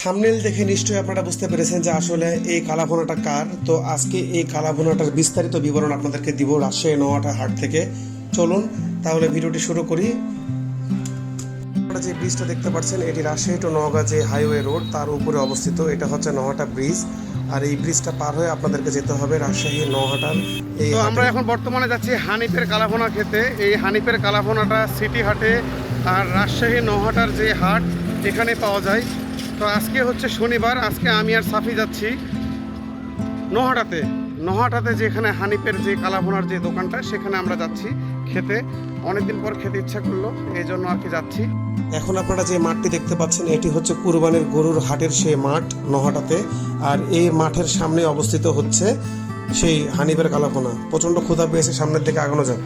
Thumbnail দেখে নিশ্চয়ই আপনারা বুঝতে পেরেছেন যে আসলে এই কালাভুনাটা কার। তো আজকে এই কালাভুনাটার বিস্তারিত বিবরণ আপনাদেরকে দিব রাজশাহী নওহাটা হাট থেকে। চলুন তাহলে ভিডিওটি শুরু করি। আপনারা যে ব্রিজটা দেখতে পাচ্ছেন এটি রাজশাহী টু নওগাঁ যে হাইওয়ে রোড তার উপরে অবস্থিত। এটা হচ্ছে নওহাটা ব্রিজ, আর এই ব্রিজটা পার হয়ে আপনাদেরকে যেতে হবে রাজশাহী নওহাটার এই। তো আমরা এখন বর্তমানে যাচ্ছি হানিফের কালাভুনা খেতে। এই হানিফের কালাভুনাটা সিটি হাটে আর রাজশাহী নওহাটার যে হাট এখানে পাওয়া যায়। তো আজকে হচ্ছে শনিবার, আজকে আমি আর সাফি যাচ্ছি নওহাটাতে যেখানে হানিফের যে কালাভুনার যে দোকানটা সেখানে আমরা যাচ্ছি খেতে। অনেকদিন পর খেতে ইচ্ছা করলো, এই জন্য আর কি যাচ্ছি। এখন আপনারা যে মাঠটি দেখতে পাচ্ছেন এটি হচ্ছে কুরবানির গরুর হাটের সেই মাঠ নওহাটাতে, আর এই মাঠের সামনে অবস্থিত হচ্ছে সেই হানিফের কালাভুনা। প্রচণ্ড ক্ষুধা পেয়েছে, সামনের দিকে আগানো যাক।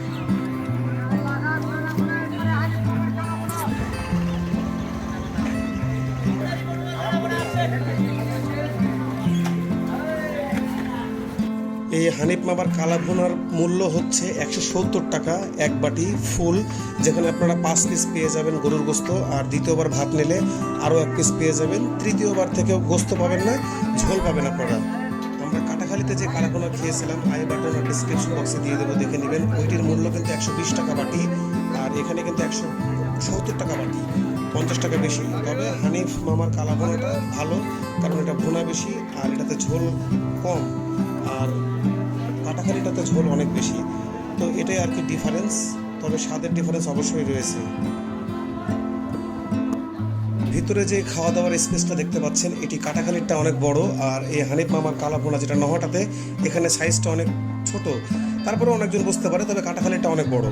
এই হানিফ মামার কালাভুনার মূল্য হচ্ছে 170 টাকা এক বাটি ফুল, যেখানে আপনারা 5 পিস পেয়ে যাবেন গরুর গোস্ত, আর দ্বিতীয়বার ভাত নিলে আরও 1 পিস পেয়ে যাবেন। তৃতীয়বার থেকেও গোস্ত পাবেন না, ঝোল পাবেন আপনারা। আমরা কাটাখালিতে যে কালাভুনা খেয়েছিলাম আই বাটন আর ডিসক্রিপশন বক্সে দিয়ে দেবো, দেখে নেবেন। ওইটির মূল্য কিন্তু 120 টাকা বাটি, আর এখানে কিন্তু 170 টাকা বাটি, 50 টাকা বেশি। তবে হানিফ মামার কালাভুনাটা ভালো, কারণ এটা ভুনা বেশি আর এটাতে ঝোল কম, আর কাটাখালিটাতে ঝোল অনেক বেশি। তো এটাই আর কি ডিফারেন্স, তবে স্বাদের ডিফারেন্স অবশ্যই রয়েছে। ভিতরে যে খাওয়া দাওয়ার স্পেসটা দেখতে পাচ্ছেন এটি কাটাখালিরটা অনেক বড়, আর এই হানিফ মামার কালাভুনা যেটা নওহাটাতে এখানে সাইজটা অনেক ছোট, তারপরে অনেকজন বুঝতে পারে, তবে কাটাখালিরটা অনেক বড়।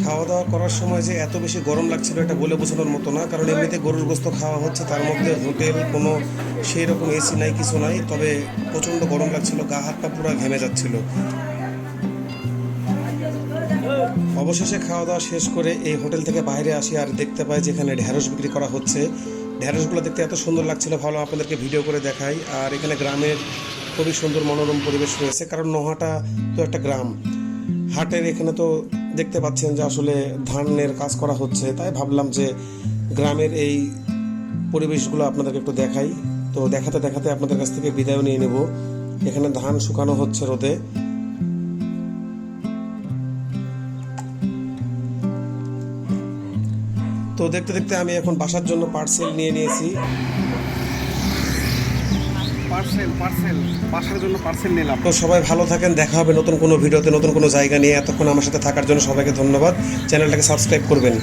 খাওয়া দাওয়া করার সময় যে এত বেশি গরম লাগছিল এটা বলে বোঝানোর মতো না, কারণ এমনিতে গরুর গোস্ত খাওয়া হচ্ছে, তার মধ্যে হোটেল কোনো সেই রকম এসি নাই, কিছু নাই, তবে প্রচণ্ড গরম লাগছিল, গা হাত পা পুরো ঘেমে যাচ্ছিল। অবশেষে খাওয়া দাওয়া শেষ করে এই হোটেল থেকে বাইরে আসি আর দেখতে পাই যেখানে ঢ্যাঁড়স বিক্রি করা হচ্ছে। ঢ্যাঁড়সগুলো দেখতে এত সুন্দর লাগছিল, ভাবলাম আপনাদেরকে ভিডিও করে দেখাই। আর এখানে গ্রামের খুবই সুন্দর মনোরম পরিবেশ রয়েছে, কারণ নওহাটা তো একটা গ্রাম। হাটের এখানে তো দেখতে পাচ্ছেন যে আসলে ধানের কাজ করা হচ্ছে, তাই ভাবলাম যে গ্রামের এই পরিবেশগুলো আপনাদেরকে একটু দেখাই। তো দেখাতে দেখাতে আপনাদের কাছ থেকে বিদায় নিয়ে নেব। এখানে ধান শুকানো হচ্ছে রোদে। তো দেখতে দেখতে আমি এখন বাসার জন্য পার্সেল নিয়ে নিয়েছি। বাসার জন্য পার্সেল নিলাম। তো সবাই ভালো থাকেন, দেখা হবে নতুন কোনো ভিডিওতে নতুন কোনো জায়গা নিয়ে। এতক্ষণ আমার সাথে থাকার জন্য সবাইকে ধন্যবাদ। চ্যানেলটাকে সাবস্ক্রাইব করবেন।